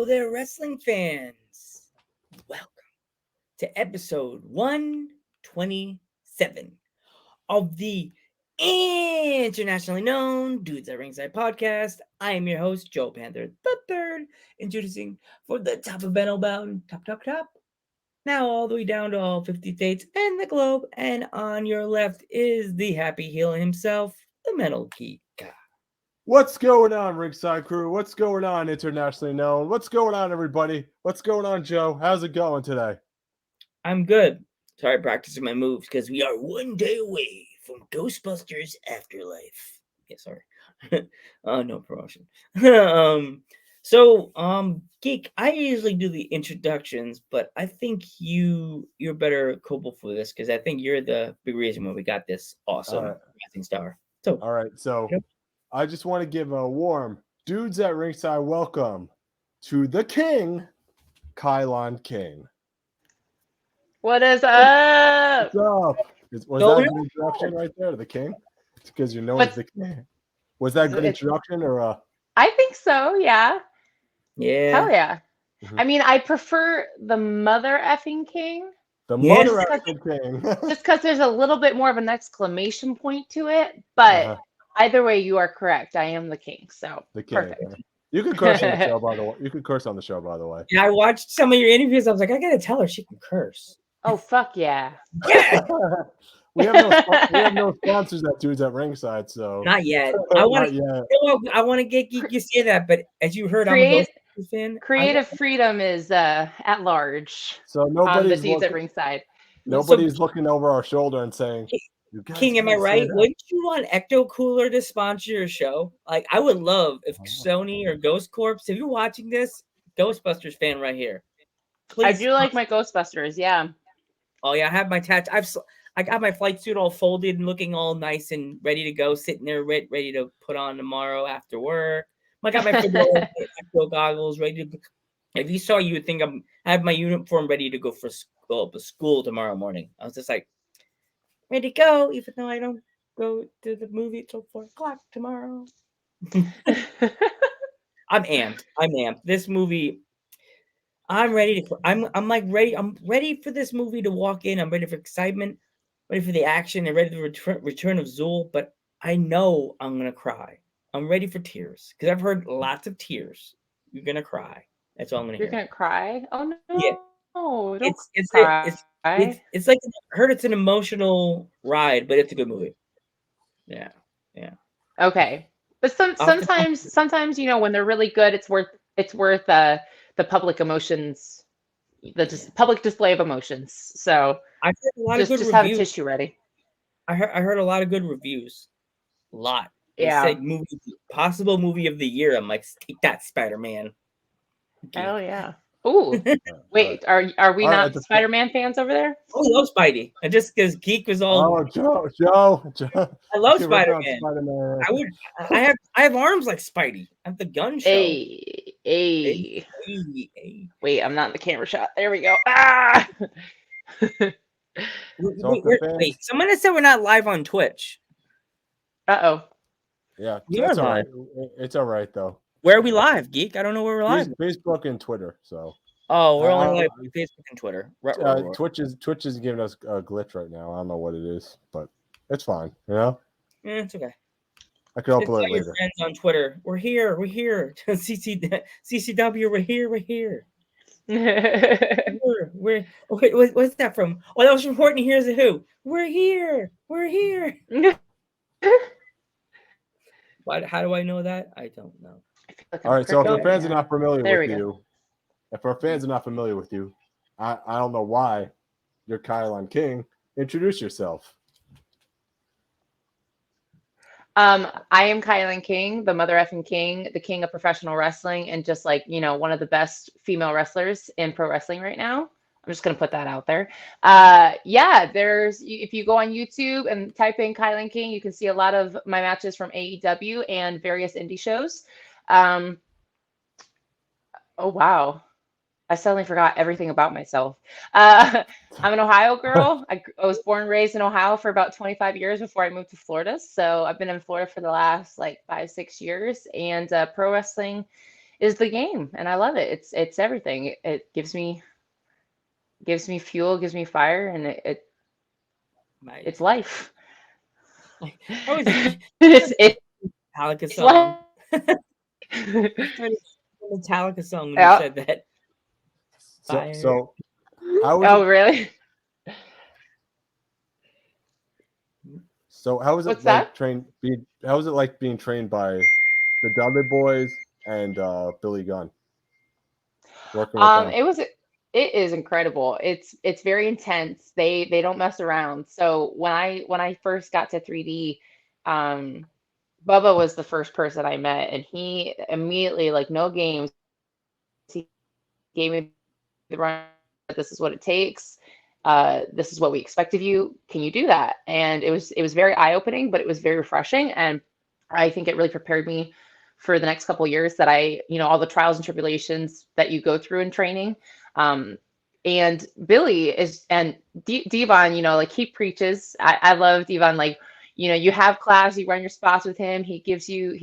there, wrestling fans. Welcome to episode 127 of the internationally known Dudes at Ringside podcast. I am your host, Joe Panther the Third, introducing for the top of Benno Mountain, top. Now all the way down to all 50 states and the globe. And on your left is the happy heel himself, the Metal Geek guy. What's going on, Ringside Crew? What's going on, internationally known? What's going on, everybody? What's going on, Joe? How's it going today? I'm good. Sorry, practicing my moves because we are one day away from Ghostbusters Afterlife. Yeah, sorry. No promotion. Geek, I usually do the introductions, but I think you're better couple for this because I think you're the big reason why we got this awesome rising star. So, all right. So, yep. I just want to give a warm Dudes at Ringside welcome to the King, Kylon King. What is up? What's up? Was that a good introduction right there to the King? It's because you know he's the King. Was that a good introduction or? I think so. Yeah. Yeah. Hell yeah. Mm-hmm. I mean, I prefer the mother effing King. The mother effing King. Just because there's a little bit more of an exclamation point to it, but either way, you are correct. I am the King. So the King. Perfect. You can curse on the show, by the way. You can curse on the show, by the way. Yeah, I watched some of your interviews. I was like, I gotta tell her she can curse. Oh fuck yeah! we have no sponsors at Dudes at Ringside, so not yet. I want to get Geek you say that, but as you heard, I'm a Ghostbusters fan. Creative freedom is at large. So nobody's Dudes at Ringside. Nobody's looking over our shoulder and saying, King, am I right? Wouldn't you want Ecto Cooler to sponsor your show? Like, I would love if Sony or Ghost Corp, if you're watching this, Ghostbusters fan right here. Please. I do like my Ghostbusters, yeah. Oh yeah, I have my tattoo. I got my flight suit all folded and looking all nice and ready to go, sitting there ready to put on tomorrow after work. I got my Ecto goggles ready to. If you saw, you would think I have my uniform ready to go for school tomorrow morning. I was just like, ready to go, even though I don't go to the movie till 4:00 tomorrow. I'm amped. This movie, I'm ready to. I'm ready. I'm ready for this movie to walk in. I'm ready for excitement, ready for the action, and ready for the return of Zuul. But I know I'm gonna cry. I'm ready for tears because I've heard lots of tears. You're gonna cry. That's all I'm gonna hear. You're gonna cry? Oh no! Yeah. No, don't it's cry. It's like I heard it's an emotional ride, but it's a good movie. Yeah. Okay, but sometimes when they're really good, it's worth the public emotions, public display of emotions. So I heard a lot of good just reviews. Have a tissue ready. I heard a lot of good reviews. A lot. They said possible movie of the year. I'm like, take that, Spider-Man. Hell yeah. Ooh, wait, are we not Spider-Man fans over there? Oh, I love Spidey. I just because Geek was all. Oh, Joe. I love Spider-Man. I have arms like Spidey. I have the gun show. Hey. Wait, I'm not in the camera shot. There we go. Ah. Wait, someone has said we're not live on Twitch. Uh-oh. Yeah, that's all right. It's all right though. Where are we live, Geek? I don't know where we're live. Facebook and Twitter. So. Oh, we're only live on Facebook and Twitter. Twitch is giving us a glitch right now. I don't know what it is, but it's fine. You know. Yeah, it's okay. I can upload it later. Your friends on Twitter. We're here. CCW. We're here. We're okay. What's that from? Oh, that was from Horton Hears a Who. We're here. How do I know that? I don't know. All right, so if our fans are not familiar with you, I don't know why you're Kylon King. Introduce yourself. I am Kylon King, the mother effing King, the king of professional wrestling, and just one of the best female wrestlers in pro wrestling right now. I'm just gonna put that out there. If you go on YouTube and type in Kylon King, you can see a lot of my matches from AEW and various indie shows. Oh wow, I suddenly forgot everything about myself. I'm an Ohio girl. I was born and raised in Ohio for about 25 years before I moved to Florida. So I've been in Florida for the last 5-6 years, and pro wrestling is the game, and I love it. It's everything. It gives me fuel, gives me fire, and it's life. I always it's it's Metallica it's song. life. I started singing a Metallica song when Yeah. you said that. Fire. So how was Oh, it, really? so how was it What's like that? how was it like being trained by the Dudley Boys and Billy Gunn? Working with them. It is incredible. It's very intense. They don't mess around. So when I first got to 3D, um, Bubba was the first person I met, and he immediately, like, no games, he gave me the run. This is what it takes. This is what we expect of you. Can you do that? And it was very eye opening, but it was very refreshing, and I think it really prepared me for the next couple of years that all the trials and tribulations that you go through in training. Um, and Billy and Devon, like, he preaches. I love Devon. Like, you have class, you run your spots with him. He gives you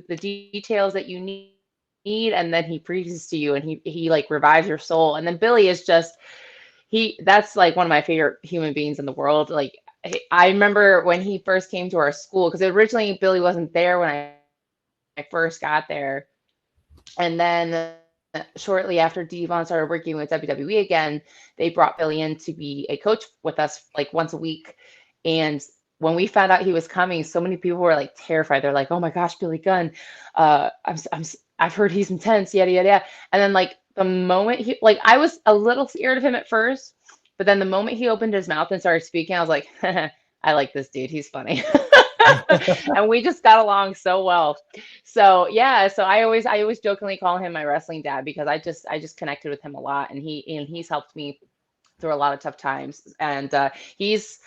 the details that you need, and then he preaches to you, and he like revives your soul. And then Billy is just that's like one of my favorite human beings in the world. Like, I remember when he first came to our school, because originally Billy wasn't there when I first got there. And then shortly after Devon started working with WWE again, they brought Billy in to be a coach with us like once a week. And when we found out he was coming, so many people were like terrified. They're like, "Oh my gosh, Billy Gunn! I've heard he's intense, yada yada yada." And then, like, the moment I was a little scared of him at first, but then the moment he opened his mouth and started speaking, I was like, "I like this dude. He's funny." And we just got along so well. So yeah, so I always jokingly call him my wrestling dad, because I just connected with him a lot, and he's helped me through a lot of tough times, and he's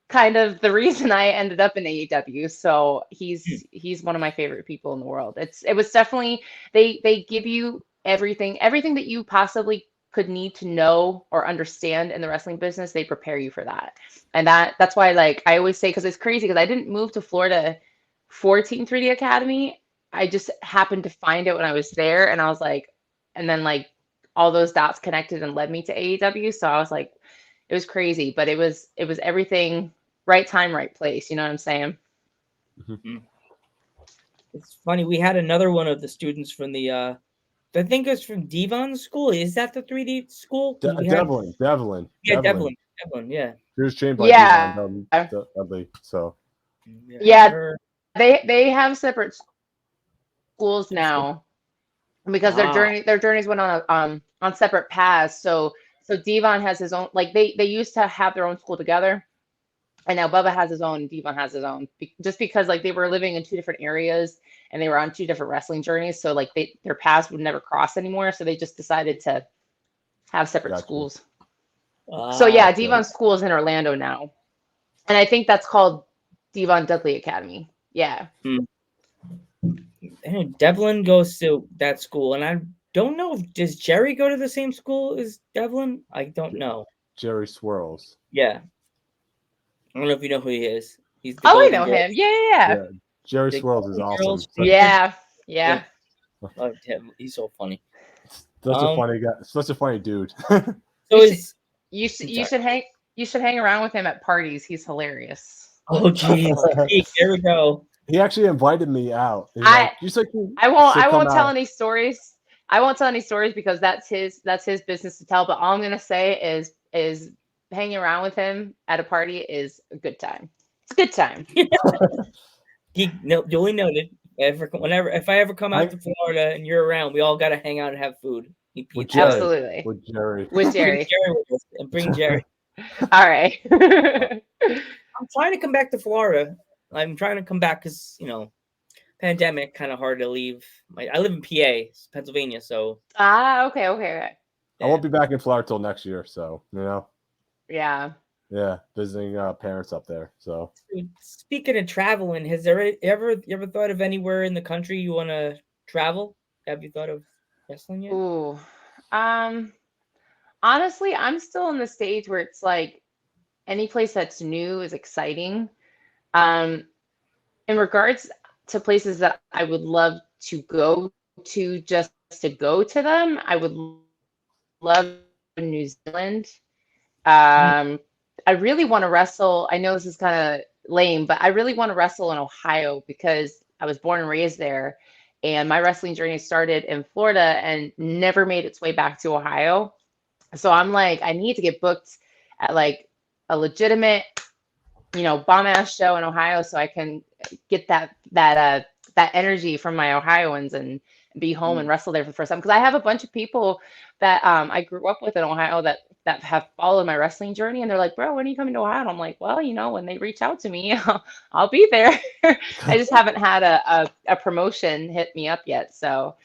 kind of the reason I ended up in AEW. So he's one of my favorite people in the world. It was definitely, they give you everything that you possibly could need to know or understand in the wrestling business. They prepare you for that. And that's why, like, I always say, because it's crazy, because I didn't move to Florida for Team 3D Academy. I just happened to find it when I was there, and I was like, and then, like, all those dots connected and led me to AEW. So I was like, it was crazy, but it was everything, right time, right place. You know what I'm saying? It's funny. We had another one of the students from the I think it's from Devon's school. Is that the 3D school? 'Cause we had Devlin. yeah, Devlin, yeah. He was trained by Yeah. Devon Dudley. So Yeah. They have separate schools now, because their journeys went on separate paths. So Devon has his own, like, they used to have their own school together, and now Bubba has his own, Devon has his own, just because, like, they were living in two different areas, and they were on two different wrestling journeys. So, like, their paths would never cross anymore. So they just decided to have separate Gotcha. schools. So yeah, Devon's school is in Orlando now, and I think that's called Devon Dudley Academy. Yeah. And Devlin goes to that school, and I don't know if does Jerry go to the same school as Devlin? I don't know. Jerry Swirls. Yeah. I don't know if you know who he is. He's the I Golden know Girls. him. Yeah. Jerry The Swirls is Golden awesome. Girls. Yeah. Love him. He's so funny. Such a funny guy. Such a funny dude. So you should hang around with him at parties. He's hilarious. oh geez, there we go. He actually invited me out. I won't tell out. any stories. I won't tell any stories, because that's his business to tell. But all I'm gonna say is hanging around with him at a party is a good time. It's a good time. Duly noted. If I ever come out to Florida and you're around, we all got to hang out and have food. Absolutely. With Jerry. With Jerry. Bring Jerry. All right. I'm trying to come back to Florida. I'm trying to come back because, pandemic, kind of hard to leave. I live in PA, Pennsylvania, so. Okay. I won't be back in Florida till next year, so, Yeah. Yeah, visiting parents up there. So speaking of traveling, has there you ever thought of anywhere in the country you want to travel? Have you thought of wrestling yet? Ooh. Honestly, I'm still in the stage where it's like any place that's new is exciting. In regards to places that I would love to go to, just to go to them, I would love New Zealand. I really want to wrestle. I know this is kind of lame, but I really want to wrestle in Ohio because I was born and raised there. And my wrestling journey started in Florida and never made its way back to Ohio. So I'm like, I need to get booked at like a legitimate, bomb ass show in Ohio so I can get that energy from my Ohioans and be home and wrestle there for the first time. Because I have a bunch of people that I grew up with in Ohio that have followed my wrestling journey, and they're like, "Bro, when are you coming to Ohio?" And I'm like, "Well, when they reach out to me, I'll be there." I just haven't had a promotion hit me up yet, so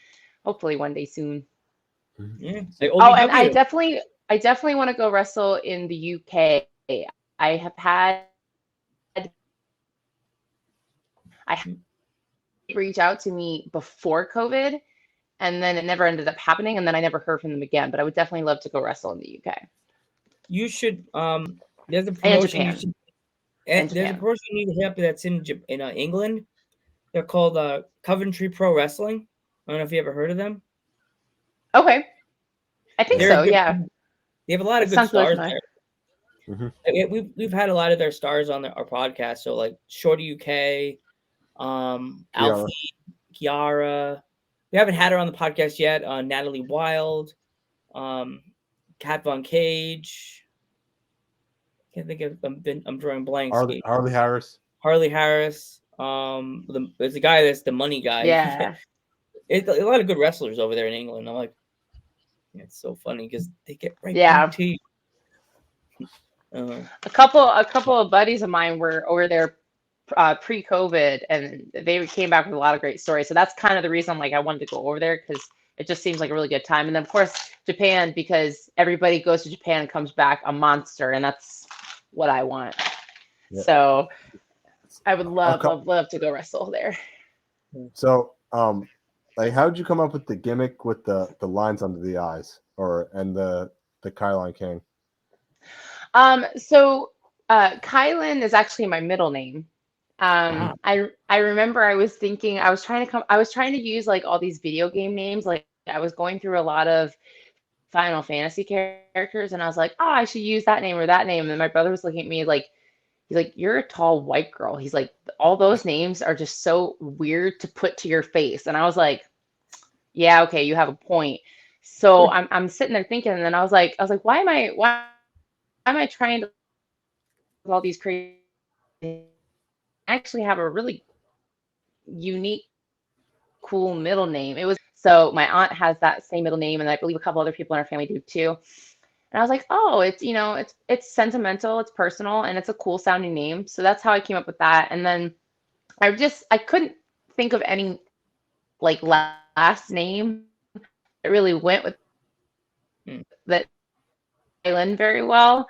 hopefully one day soon. Yeah. Like Oh, and I OVW. definitely want to go wrestle in the UK. I have had reach out to me before COVID, and then it never ended up happening, and then I never heard from them again. But I would definitely love to go wrestle in the UK You should. There's a and promotion you Japan. should. And There's a Japan. promotion you need to hit up that's in England. They're called Coventry Pro Wrestling. I don't know if you ever heard of them. Okay, I think They're so. good, Yeah, they have a lot of it good sounds really stars familiar. there. We've had a lot of their stars on our podcast. So like Shorty UK, Alfie, Kiara. We haven't had her on the podcast yet. Natalie Wild, Kat Von Cage. Can't think of. I'm drawing blanks. Harley Harris. Harley Harris. There's the guy that's the money guy. Yeah. It's a lot of good wrestlers over there in England. I'm like, it's so funny because they get right Yeah. back to you. A couple of buddies of mine were over there pre-COVID, and they came back with a lot of great stories. So that's kind of the reason I wanted to go over there, because it just seems like a really good time. And then of course Japan, because everybody goes to Japan and comes back a monster, and that's what I want. Yeah. So I would love to go wrestle there. So how'd you come up with the gimmick with the lines under the eyes and the Kylon King? So Kylan is actually my middle name. I remember I was trying to use like all these video game names. Like I was going through a lot of Final Fantasy characters, and I was like, oh, I should use that name or that name. And then my brother was looking at me like, he's like, you're a tall white girl. He's like, all those names are just so weird to put to your face. And I was like, yeah, okay, you have a point. So I'm sitting there thinking, and then I was like, why am I trying to all these crazy? I actually have a really unique, cool middle name. It was so my aunt has that same middle name, and I believe a couple other people in our family do too. And I was like, oh, it's it's sentimental, it's personal, and it's a cool sounding name. So that's how I came up with that. And then I couldn't think of any like last name that really went with that island very well.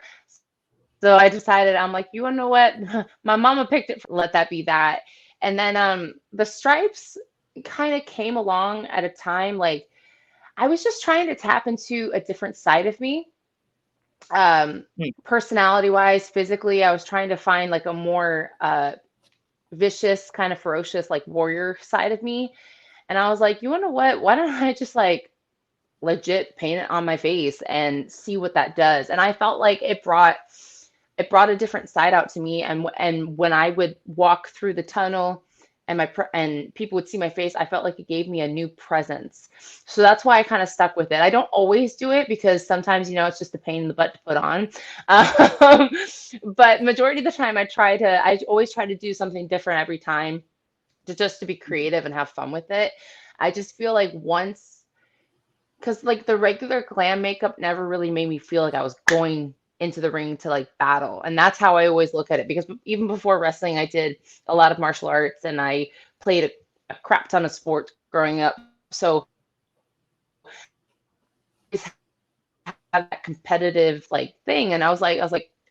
So I decided, I'm like, you wanna know what? My mama picked it, let that be that. And then the stripes kind of came along at a time like I was just trying to tap into a different side of me. Personality wise, physically, I was trying to find like a more vicious, kind of ferocious, like warrior side of me. And I was like, you wanna know what? Why don't I just like legit paint it on my face and see what that does? And I felt like it brought a different side out to me. And when I would walk through the tunnel and people would see my face, I felt like it gave me a new presence. So that's why I kind of stuck with it. I don't always do it because sometimes, it's just a pain in the butt to put on. But majority of the time I always try to do something different every time to be creative and have fun with it. I just feel like because like the regular glam makeup never really made me feel like I was going into the ring to like battle. And that's how I always look at it, because even before wrestling, I did a lot of martial arts and I played a crap ton of sports growing up. So I have that competitive like thing. And I was like,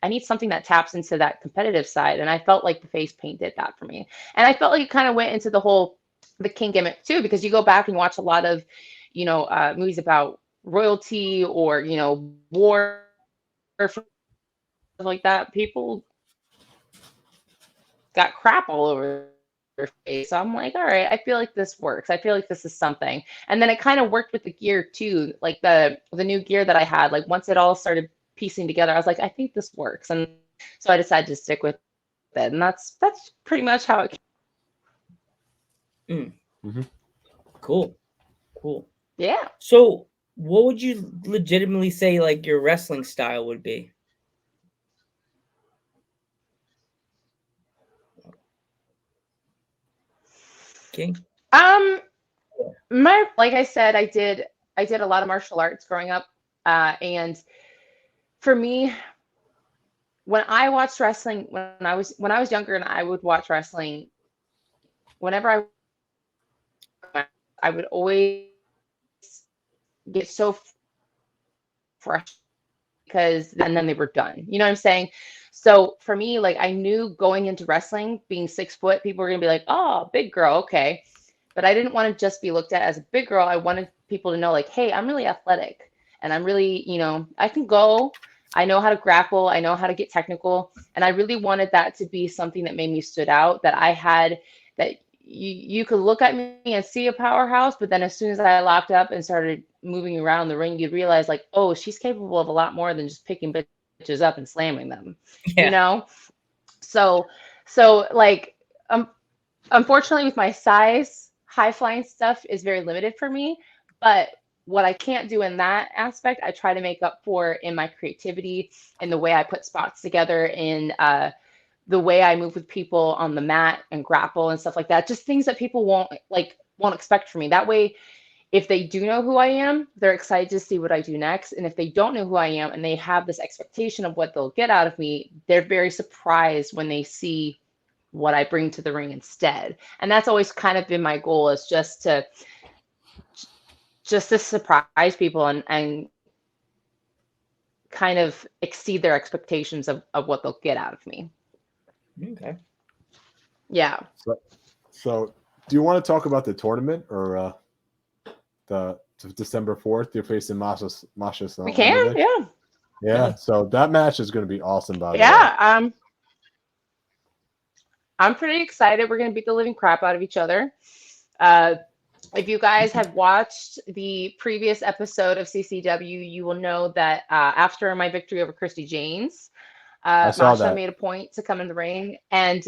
I need something that taps into that competitive side. And I felt like the face paint did that for me. And I felt like it kind of went into the King gimmick too, because you go back and watch a lot of, movies about royalty or, war or like that. People got crap all over face. So I'm like, all right, I feel like this works. I feel like this is something. And then it kind of worked with the gear too, like the new gear that I had. Like once it all started piecing together, I was like, I think this works, and so I decided to stick with it. And that's pretty much how it. Cool. Yeah. So, what would you legitimately say like your wrestling style would be? King? Like I said, I did a lot of martial arts growing up, and for me, when I watched wrestling when I was younger and I would watch wrestling, whenever I would always get so fresh because and then they were done. You know what I'm saying? So for me, like I knew going into wrestling, being 6 foot, people were gonna be like, "Oh, big girl, okay." But I didn't want to just be looked at as a big girl. I wanted people to know, like, "Hey, I'm really athletic, and I'm really, I can go. I know how to grapple. I know how to get technical." And I really wanted that to be something that made me stood out. That I had that you could look at me and see a powerhouse, but then as soon as I locked up and started moving around the ring, you'd realize like, oh, she's capable of a lot more than just picking bitches up and slamming them. Yeah. So like unfortunately with my size, high flying stuff is very limited for me, but what I can't do in that aspect, I try to make up for in my creativity and the way I put spots together, in the way I move with people on the mat and grapple and stuff like that. Just things that people won't expect from me. That way, if they do know who I am, they're excited to see what I do next. And if they don't know who I am and they have this expectation of what they'll get out of me, they're very surprised when they see what I bring to the ring instead. And that's always kind of been my goal, is just to surprise people and kind of exceed their expectations of what they'll get out of me. Okay. Yeah. So do you want to talk about the tournament or the December 4th? You're facing Masha. We can, yeah. Yeah. So that match is going to be awesome, by the way. Yeah. I'm pretty excited. We're going to beat the living crap out of each other. If you guys have watched the previous episode of CCW, you will know that after my victory over Christy James, Masha made a point to come in the ring and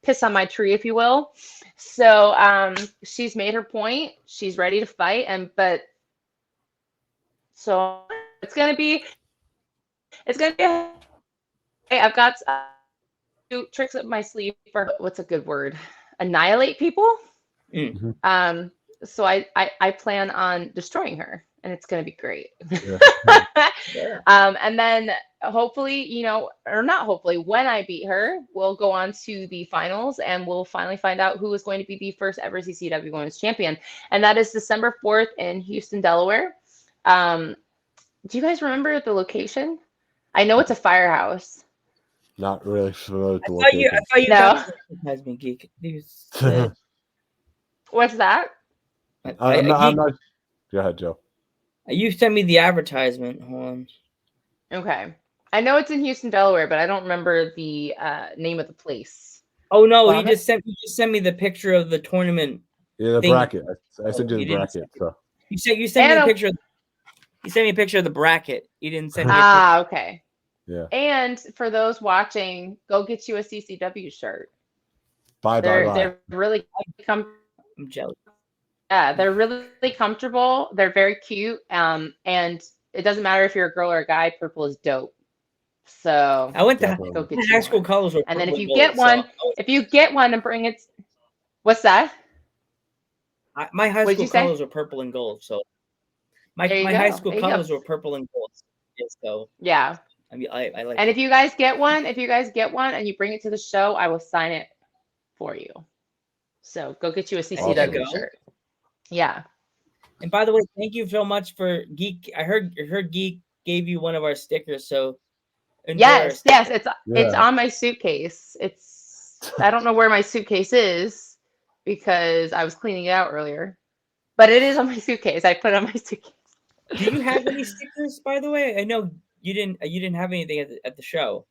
piss on my tree, if you will. So she's made her point. She's ready to fight, so it's gonna be. Hey, I've got two tricks up my sleeve for what's a good word? Annihilate people. Mm-hmm. So I plan on destroying her, and it's going to be great. Yeah. And then hopefully, or not hopefully, when I beat her, we'll go on to the finals and we'll finally find out who is going to be the first ever CCW Women's Champion. And that is December 4th in Houston, Delaware. Do you guys remember the location? I know it's a firehouse. Not really familiar with the location. I thought you no. Has me geek. What's that? I'm not. Go ahead, Joe. You sent me the advertisement. Hold on. Okay. I know it's in Houston, Delaware, but I don't remember the name of the place. Oh no, you just sent me the picture of the tournament. Yeah, the bracket. I sent you the bracket. So you sent me a picture. You sent me a picture of the bracket. You didn't send me a picture. Okay. Yeah. And for those watching, go get you a CCW shirt. Bye. They're really I'm jealous. Yeah, they're really comfortable. They're very cute. And it doesn't matter if you're a girl or a guy. Purple is dope. So I went to go get high school colors. And then if you get one and bring it, what's that? My high school colors were purple and gold. So my high school colors were purple and gold. So yeah. I mean, I like. And if you guys get one, and you bring it to the show, I will sign it for you. So go get you a CCW shirt. Yeah. And by the way, thank you so much for Geek. I heard Geek gave you one of our stickers. So yes, it's on my suitcase. I don't know where my suitcase is because I was cleaning it out earlier, but it is on my suitcase. I put it on my suitcase. Do you have any stickers, by the way? I know you didn't have anything at the show.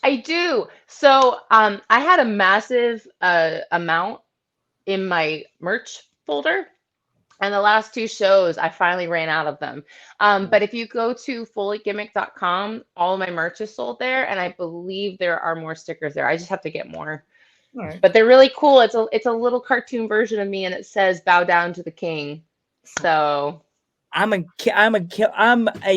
I do. So I had a massive amount in my merch folder. And the last 2 shows, I finally ran out of them. But if you go to fullygimmick.com, all of my merch is sold there, and I believe there are more stickers there. I just have to get more. All right. But they're really cool. It's a little cartoon version of me, and it says "Bow down to the king." So I'm a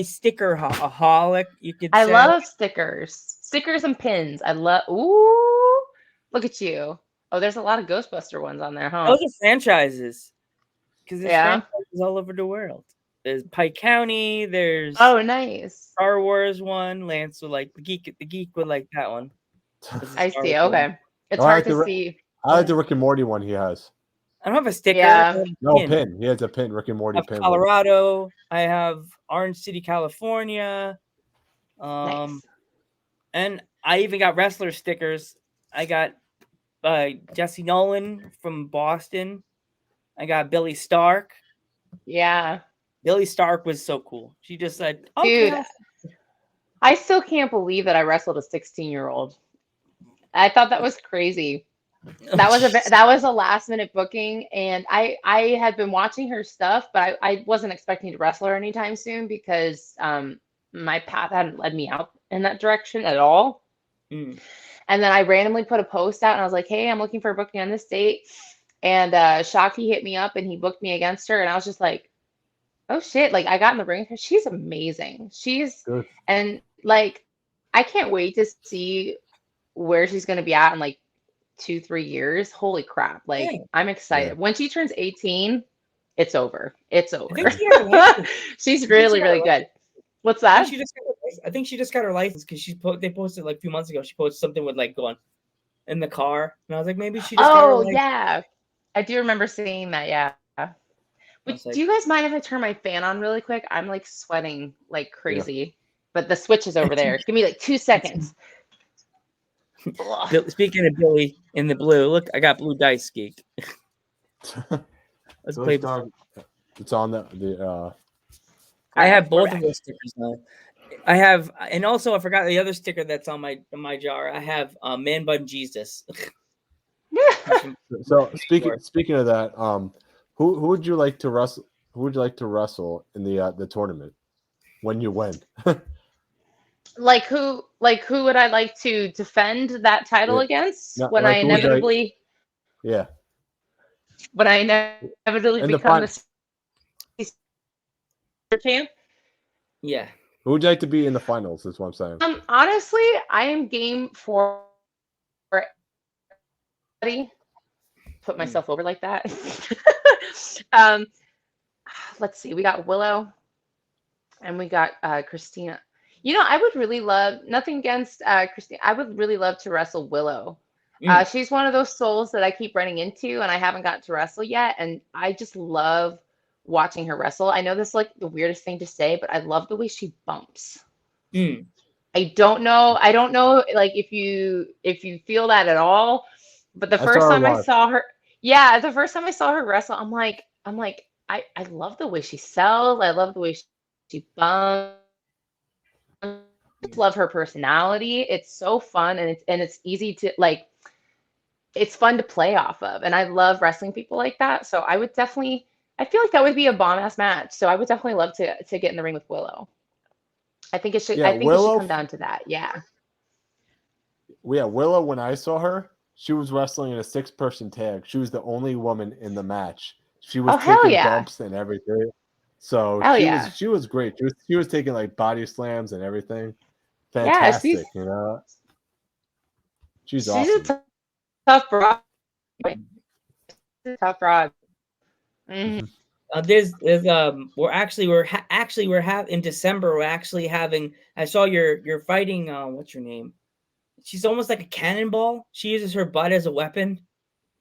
sticker holic. You could I say. love stickers and pins. I love. Ooh, look at you. Oh, there's a lot of Ghostbuster ones on there, huh? Those are franchises. Because there's Yeah. franchises all over the world. There's Pike County. There's Oh, nice. Star Wars one. Lance would like the geek would like that one. I see. Okay, it's hard to see. I like the Rick and Morty one he has. I don't have a sticker. Yeah. I have a No pin. pin. He has a pin. Rick and Morty I have pin. Colorado. I have Orange City, California. Nice. And I even got wrestler stickers. I got Jesse Nolan from Boston. I got Billy Stark. Yeah. Billy Stark was so cool. She just said, Dude, okay. I still can't believe that I wrestled a 16-year-old. I thought that was crazy. That was a last minute booking, and I had been watching her stuff, but I wasn't expecting to wrestle her anytime soon because my path hadn't led me out in that direction at all. Mm. And then I randomly put a post out, and I was like, "Hey, I'm looking for a booking on this date." And Shockey hit me up, and he booked me against her, and I was just like, "Oh shit!" Like I got in the ring with her. She's amazing. She's Good. and like I can't wait to see where she's gonna be at in like 2-3 years. Holy crap. Like Yeah. I'm excited. Yeah. When she turns 18, it's over. It's over. think she got her license. She's really, really good. What's that? I think she just got her license because they posted like a few months ago. She posted something with like going in the car, and I was like, maybe she just got her Oh license. yeah. I do remember seeing that, yeah. was like- Do you guys mind if I turn my fan on really quick? I'm like sweating like crazy. But the switch is over there. Give me like 2 seconds. Ugh. Speaking of Billy in the blue, look, I got blue dice, geek. Let's play. It's on the I have We're both back. of those stickers now. I have, and also I forgot the other sticker that's on my jar. I have Man Bun Jesus. So speaking of that, who would you like to wrestle? Who would you like to wrestle in the tournament when you win? Like who would I like to defend that title Yeah. against No, when like, I who would you like- inevitably Yeah, In the become the champ? Yeah. who would you like to be in the finals? Is what I'm saying. Honestly, I am game for put myself over like that. Let's see. We got Willow and we got Christina. You know, I would really love, nothing against Christina. I would really love to wrestle Willow. She's one of those souls that I keep running into and I haven't got to wrestle yet. And I just love watching her wrestle. I know this is like the weirdest thing to say, but I love the way she bumps. Mm. I don't know like if you feel that at all, but the first time I saw her, the first time I saw her wrestle, I'm like I love the way she sells. I love the way she bumps. I just love her personality. It's so fun and it's easy to like, it's fun to play off of. And I love wrestling people like that. So I would definitely, I feel like that would be a bomb ass match. So I would definitely love to get in the ring with Willow. I think it should. Yeah, I think Willow- it should come down to that. Yeah. Yeah, Willow. When I saw her, she was wrestling in a 6-person tag. She was the only woman in the match. She was hell taking yeah. bumps and everything. So Hell yeah. she was great. She was taking like body slams and everything. Yeah, Fantastic, she's- you know. She's She's awesome. a tough broad. Tough broad. Mhm. We're having in December. We're actually having. I saw you're fighting. What's her name? She's almost like a cannonball. She uses her butt as a weapon.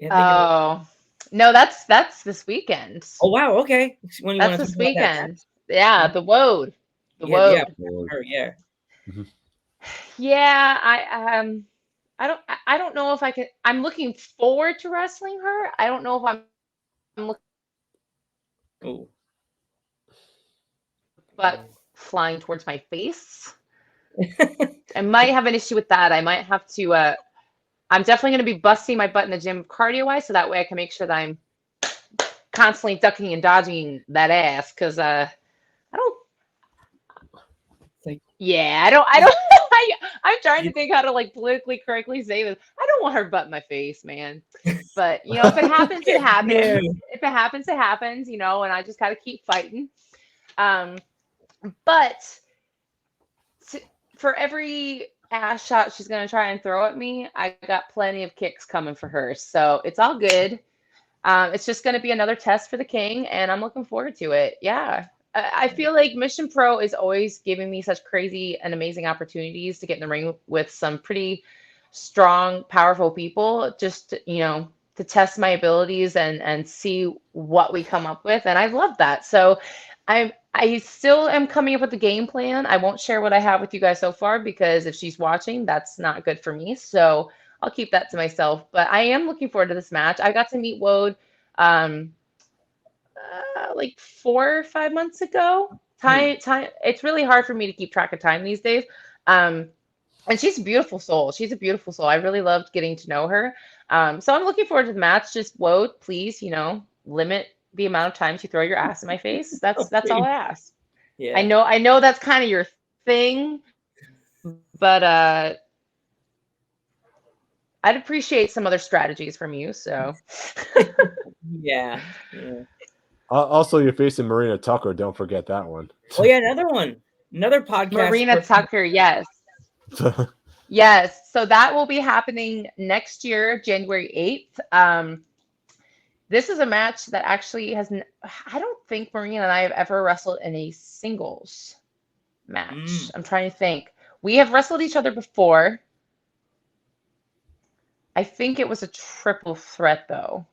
Oh no, that's this weekend. Oh wow. Okay. When you That's wanna this talk about that? weekend. Yeah, the Woad. The Yeah, Woad. Lord. Her, yeah. Yeah, I don't know if I can. I'm looking forward to wrestling her. I don't know if I'm looking, Oh. but flying towards my face. I might have an issue with that. I might have to I'm definitely going to be busting my butt in the gym cardio wise, so that way I can make sure that I'm constantly ducking and dodging that ass. Because I don't. Like, Yeah, I don't. I'm trying to think how to like politically correctly say this. I don't want her butt in my face, man. But if it happens, it happens. Yeah. If it happens, it happens. And I just gotta keep fighting. But for every ass shot she's gonna try and throw at me, I got plenty of kicks coming for her. So it's all good. It's just gonna be another test for the king, and I'm looking forward to it. Yeah. I feel like Mission Pro is always giving me such crazy and amazing opportunities to get in the ring with some pretty strong, powerful people, just to test my abilities and see what we come up with. And I love that. So I still am coming up with a game plan. I won't share what I have with you guys so far because if she's watching, that's not good for me. So I'll keep that to myself. But I am looking forward to this match. I got to meet Wode like 4 or 5 months ago. Time. It's really hard for me to keep track of time these days. And she's a beautiful soul. She's a beautiful soul. I really loved getting to know her. So I'm looking forward to the match. Just Wode, please, limit the amount of times you throw your ass in my face. That's all I ask. Yeah. I know that's kind of your thing, but I'd appreciate some other strategies from you. So Yeah. Also, you're facing Marina Tucker. Don't forget that one. Oh yeah, another one. Another podcast. Marina Tucker, yes. Yes. So that will be happening next year, January 8th. This is a match that actually I don't think Marina and I have ever wrestled in a singles match. I'm trying to think. We have wrestled each other before. I think it was a triple threat, though.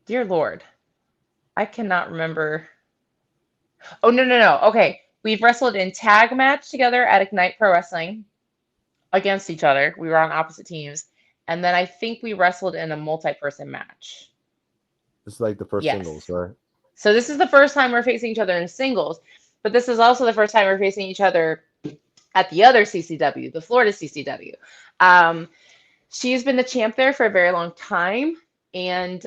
Dear Lord. I cannot remember. Oh, no. Okay. We've wrestled in tag match together at Ignite Pro Wrestling against each other. We were on opposite teams. And then I think we wrestled in a multi-person match. It's like the first singles, right? So this is the first time we're facing each other in singles. But this is also the first time we're facing each other at the other CCW, the Florida CCW. She's been the champ there for a very long time. And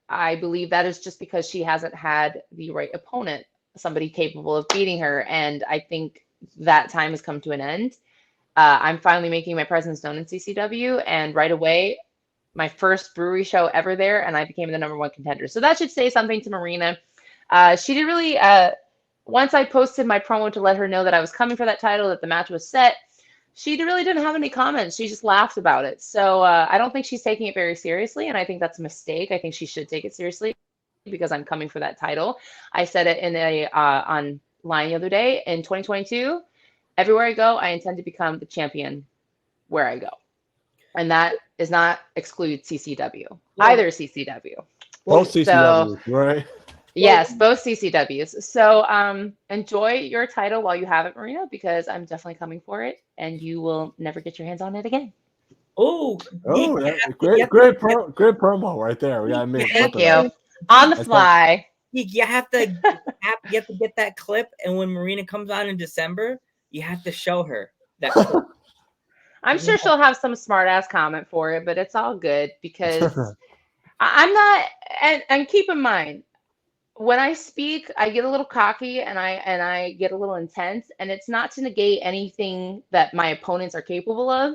I believe that is just because she hasn't had the right opponent, somebody capable of beating her. And I think that time has come to an end. I'm finally making my presence known in CCW. And right away, my first brewery show ever there, and I became the #1 contender. So that should say something to Marina. She did really, once I posted my promo to let her know that I was coming for that title, that the match was set, she really didn't have any comments. She just laughed about it. So I don't think she's taking it very seriously, and I think that's a mistake. I think she should take it seriously because I'm coming for that title. I said it in a online the other day. In 2022, everywhere I go, I intend to become the champion where I go. And that does not exclude CCW, either CCW. Both CCWs, right? Yes, both CCWs. So enjoy your title while you have it, Marina, because I'm definitely coming for it, and you will never get your hands on it again. Oh, great promo right there. We got to Thank you. On the fly. You have to get that clip, and when Marina comes on in December, you have to show her that clip. I'm sure she'll have some smart ass comment for it, but it's all good because I'm not. And keep in mind, when I speak, I get a little cocky and I get a little intense, and it's not to negate anything that my opponents are capable of.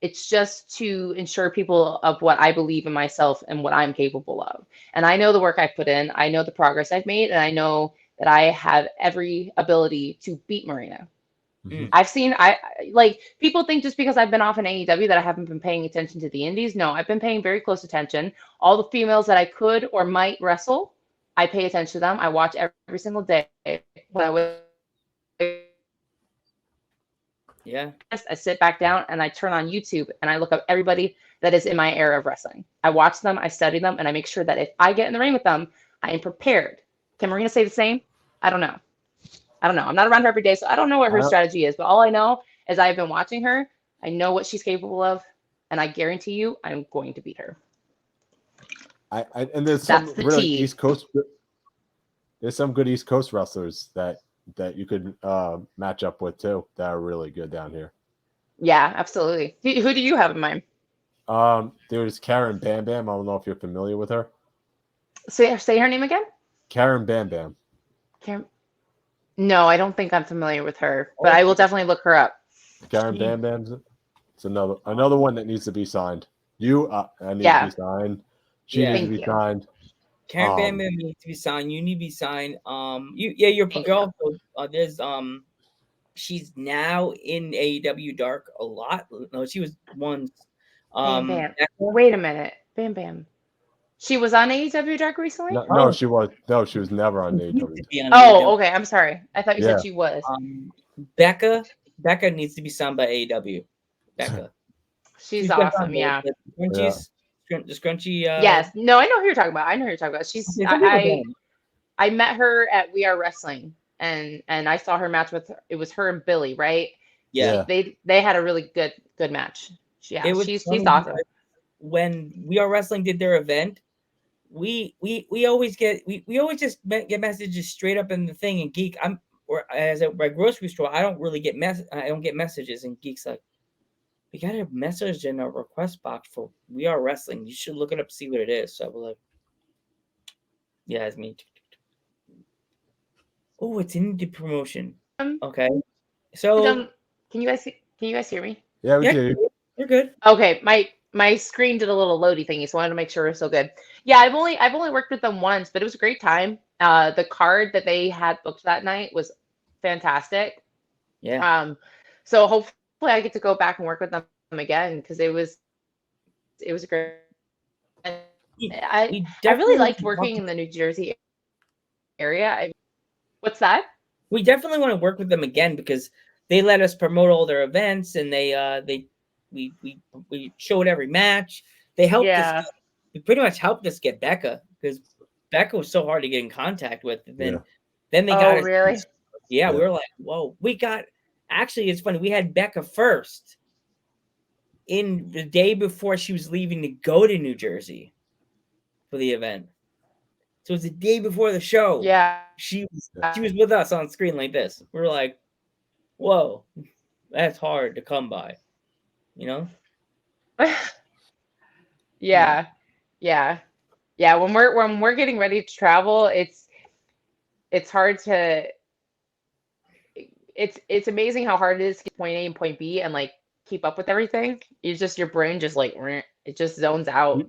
It's just to ensure people of what I believe in myself and what I'm capable of. And I know the work I've put in, I know the progress I've made, and I know that I have every ability to beat Marina. I've seen, people think just because I've been off in AEW that I haven't been paying attention to the indies. No, I've been paying very close attention. All the females that I could or might wrestle, I pay attention to them. I watch every single day. When I was, I sit back down and I turn on YouTube and I look up everybody that is in my era of wrestling. I watch them, I study them, and I make sure that if I get in the ring with them, I am prepared. Can Marina say the same? I don't know. I'm not around her every day, so I don't know what her strategy is. But all I know is I've been watching her. I know what she's capable of, and I guarantee you, I'm going to beat her. And there's some really East Coast. There's some good East Coast wrestlers that you could match up with too that are really good down here. Yeah, absolutely. Who do you have in mind? There's Karen Bam Bam. I don't know if you're familiar with her. Say her name again. Karen Bam Bam. Karen. No, I don't think I'm familiar with her, but I will Okay. definitely look her up. Karen She- Bam Bam's it's another one that needs to be signed. I need to Yeah. be signed. She Yeah. needs to Thank be you. signed. Karen Bam Bam needs to be signed. You need to be signed. Your Thank girl. There's she's now in AEW Dark a lot. No, she was once. Bam Bam. Becca. Wait a minute. Bam Bam. She was on AEW Dark recently? No, Oh. she was never on She needs AEW. to be on Oh, AEW. okay. I'm sorry. I thought you Yeah. said she was. Becca needs to be signed by AEW. Becca. She's got awesome. Yeah. The scrunchies, the scrunchy. Yes. No, I know who you're talking about. I know who you're talking about. She's okay, some people don't. I met her at We Are Wrestling, and I saw her match with her. It was her and Billy, right? Yeah. They had a really good match. Yeah, It was she's funny awesome. because when We Are Wrestling did their event, we always get we always just get messages straight up in the thing, and Geek, as at my grocery store, I don't really get messages, and Geek's like, we got a message in a request box for We Are Wrestling. You should look it up, see what it is. So we're like, yeah, it's me. Oh, it's in the promotion. Okay. So Can you guys hear me? Yeah, we yeah, do. you're good. Okay, my screen did a little loady thingy, so I wanted to make sure it was still good. Yeah, I've only worked with them once, but it was a great time. The card that they had booked that night was fantastic. Yeah. So hopefully I get to go back and work with them again because it was great. I really liked working in the New Jersey area. What's that? We definitely want to work with them again because they let us promote all their events, and we showed every match. They helped us. They pretty much helped us get Becca because Becca was so hard to get in contact with. And then they got us. Really? Yeah, we were like, whoa. Actually, it's funny. We had Becca first in the day before she was leaving to go to New Jersey for the event. So it was the day before the show. Yeah. She was with us on screen like this. We were like, whoa, that's hard to come by, you know? Yeah. When we're getting ready to travel, it's hard to it's amazing how hard it is to get point A and point B and like keep up with everything. Your brain just like it just zones out.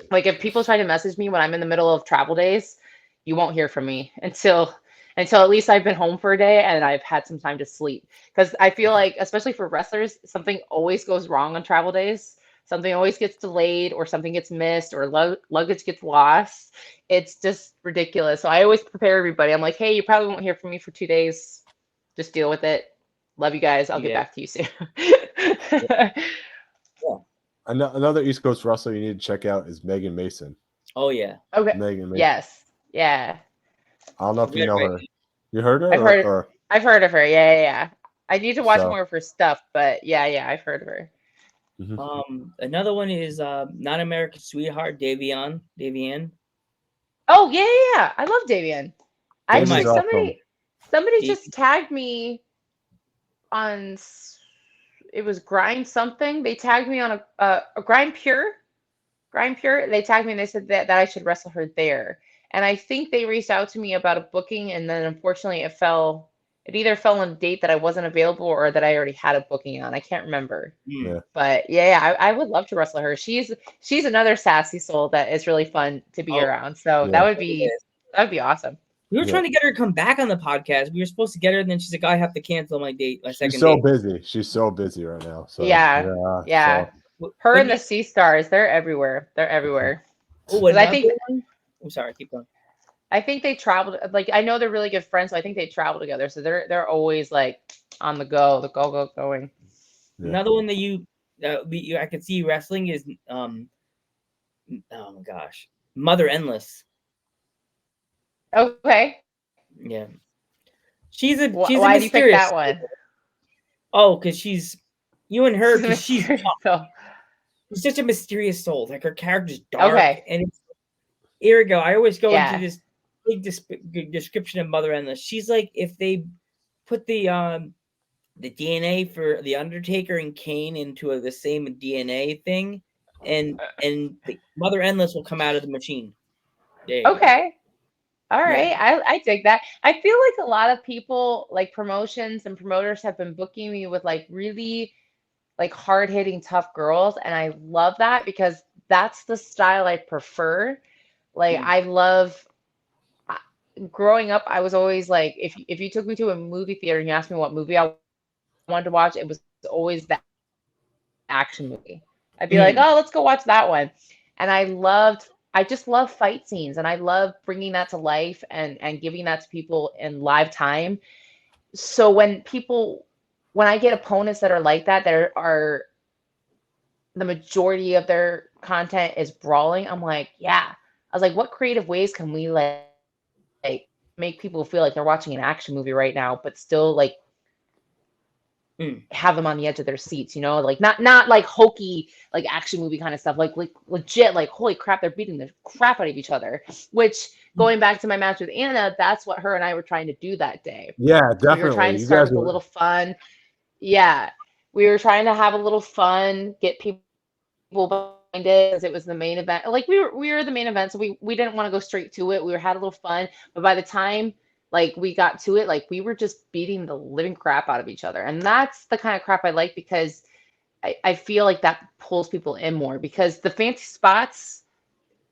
Like if people try to message me when I'm in the middle of travel days, you won't hear from me until at least I've been home for a day and I've had some time to sleep. Because I feel like, especially for wrestlers, something always goes wrong on travel days. Something always gets delayed or something gets missed or luggage gets lost. It's just ridiculous. So I always prepare everybody. I'm like, hey, you probably won't hear from me for 2 days. Just deal with it. Love you guys. I'll get back to you soon. Another East Coast wrestler you need to check out is Megan Mason. Oh yeah. Okay. Megan Mason. Yes. Yeah. I don't know if you know her. You heard her? I've heard of her. Yeah. I need to watch more of her stuff, but yeah, I've heard of her. Mm-hmm. Another one is Not American Sweetheart, Davian. Oh yeah. I love Davian. Actually, somebody just tagged me on. It was Grind something. They tagged me on a Grind Pure. They tagged me and they said that I should wrestle her there. And I think they reached out to me about a booking, and then unfortunately it either fell on a date that I wasn't available or that I already had a booking on. I can't remember. Yeah. But yeah, I would love to wrestle her. She's another sassy soul that is really fun to be around. So that would be awesome. We were trying to get her to come back on the podcast. We were supposed to get her, and then she's like, I have to cancel my date. She's so busy. She's so busy right now. So yeah. So. Her and the Sea Stars, they're everywhere. Oh, I think. I'm sorry, keep going. I think they traveled. Like I know they're really good friends, so I think they travel together. So they're always like on the go, going. Yeah. Another one that I could see wrestling is oh my gosh, Mother Endless. Okay. Yeah. She's a why mysterious. Do you pick that one? Oh, because she's you and her. Because she's such a mysterious soul. Like her character's dark. Okay. And here we go. I always go into this big description of Mother Endless. She's like if they put the the DNA for the Undertaker and Kane into the same DNA thing, and the Mother Endless will come out of the machine. There you go. Okay. All Yeah. right. I dig that. I feel like a lot of people, like promotions and promoters, have been booking me with like really like hard hitting tough girls. And I love that because that's the style I prefer. Like Mm. I love I- growing up, I was always like, if you took me to a movie theater and you asked me what movie I wanted to watch, it was always the action movie. I'd be like, Mm. oh, let's go watch that one. And I just love fight scenes and I love bringing that to life and giving that to people in live time. So when I get opponents that are like that, that are the majority of their content is brawling, I'm like, yeah. I was like, what creative ways can we like make people feel like they're watching an action movie right now, but still like Mm. have them on the edge of their seats, you know, like not like hokey like action movie kind of stuff, like legit, like holy crap, they're beating the crap out of each other. Which going back to my match with Anna, that's what her and I were trying to do that day. Yeah, We were trying definitely. to You start guys with a were. little fun. Yeah, we were trying to have a little fun, get people behind it because it was the main event. Like we were the main event, so we didn't want to go straight to it. We had a little fun, but by the time like we got to it, like we were just beating the living crap out of each other, and that's the kind of crap I like because I feel like that pulls people in more because the fancy spots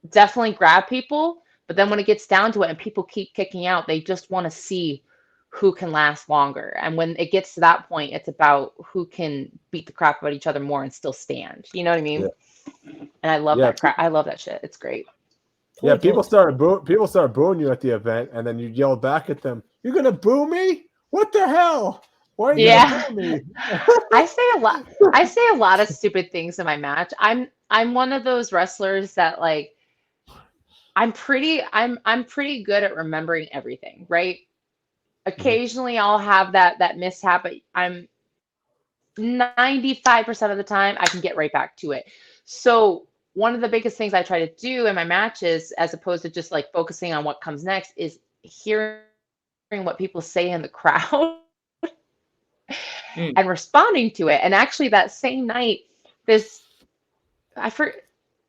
definitely grab people, but then when it gets down to it and people keep kicking out, they just want to see who can last longer. And when it gets to that point, it's about who can beat the crap out of each other more and still stand. You know what I Yeah, mean? And I love yeah, that crap. I love that shit. It's great. yeah. Totally, totally. People started booing you at the event, and then you yelled back at them. You're gonna boo me? What the hell? Why are you gonna Yeah. boo me? I say a lot. I say a lot of stupid things in my match. I'm one of those wrestlers that like I'm pretty good at remembering everything, right? Mhm. Occasionally I'll have that mishap, but I'm 95% of the time I can get right back to it. So one of the biggest things I try to do in my matches, as opposed to just like focusing on what comes next, is hearing what people say in the crowd Mm. and responding to it. And actually that same night, this I for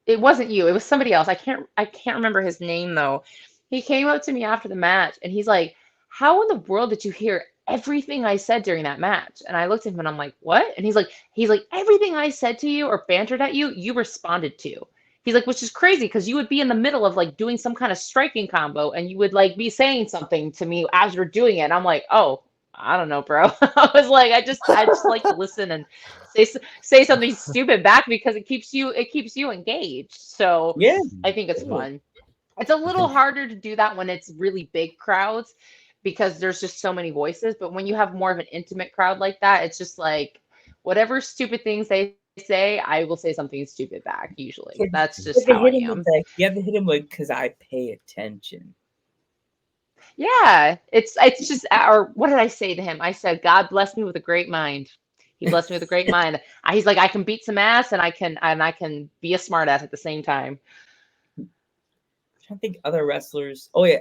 it wasn't you, it was somebody else. I can't remember his name though. He came up to me after the match and he's like, "How in the world did you hear everything I said during that match?" And I looked at him and I'm like, "What?" And he's like, "Everything I said to you or bantered at you, you responded to." He's like, which is crazy because you would be in the middle of like doing some kind of striking combo and you would like be saying something to me as you're doing it. And I'm like, "Oh, I don't know, bro." I was like, I just like to listen and say something stupid back because it keeps you engaged. So Yeah. I think it's Totally. fun. It's a I little think harder to do that when it's really big crowds because there's just so many voices. But when you have more of an intimate crowd like that, it's just like whatever stupid things they say, I will say something stupid back. Usually, that's just how I am. You have to hit him with because I pay attention. Yeah, it's just or what did I say to him? I said, "God bless me with a great mind." He blessed me with a great mind. He's like, I can beat some ass and I can be a smart ass at the same time. I'm trying to think other wrestlers. Oh yeah,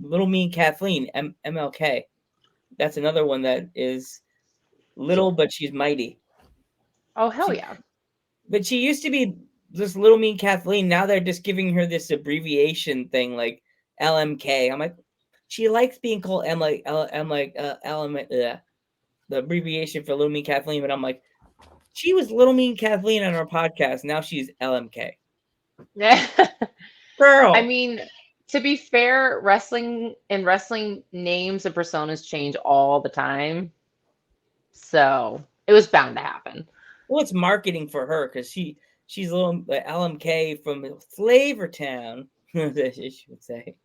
Little Mean Kathleen, MLK. That's another one that is little, so. but she's mighty. Oh hell She, yeah. but she used to be this Little Mean Kathleen. Now they're just giving her this abbreviation thing like LMK. I'm like, she likes being called the abbreviation for Little Mean Kathleen. But I'm like, she was Little Mean Kathleen on our podcast. Now she's LMK. Yeah. I Girl. mean, to be fair, wrestling names and personas change all the time. So it was bound to happen. Well, it's marketing for her because she's a little LMK from Flavortown. As she would say.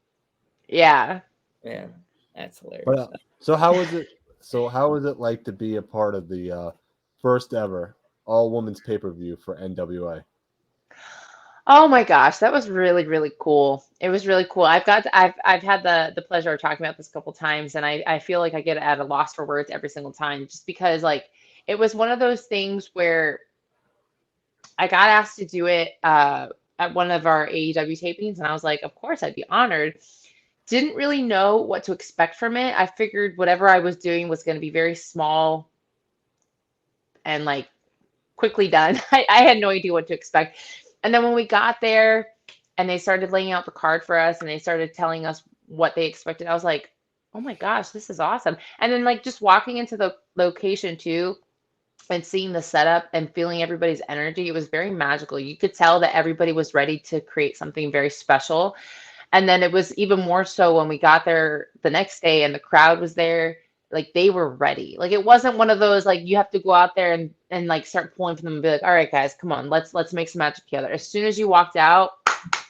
Yeah. Yeah, that's But hilarious. so how was it? So how was it like to be a part of the first ever all women's pay per view for NWA? Oh my gosh, that was really, really cool. It was really cool. I've had the pleasure of talking about this a couple times, and I feel like I get at a loss for words every single time, just because like it was one of those things where I got asked to do it at one of our AEW tapings, and I was like, of course, I'd be honored. didn't really know what to expect from it. I figured whatever I was doing was going to be very small and like quickly done. I had no idea what to expect. And then when we got there and they started laying out the card for us and they started telling us what they expected, I was like, oh my gosh, this is awesome. And then like just walking into the location too and seeing the setup and feeling everybody's energy, it was very magical. You could tell that everybody was ready to create something very special. And then it was even more so when we got there the next day and the crowd was there, like they were ready. Like it wasn't one of those like you have to go out there and like start pulling for them and be like, all right, guys, come on, let's make some magic together. As soon as you walked out,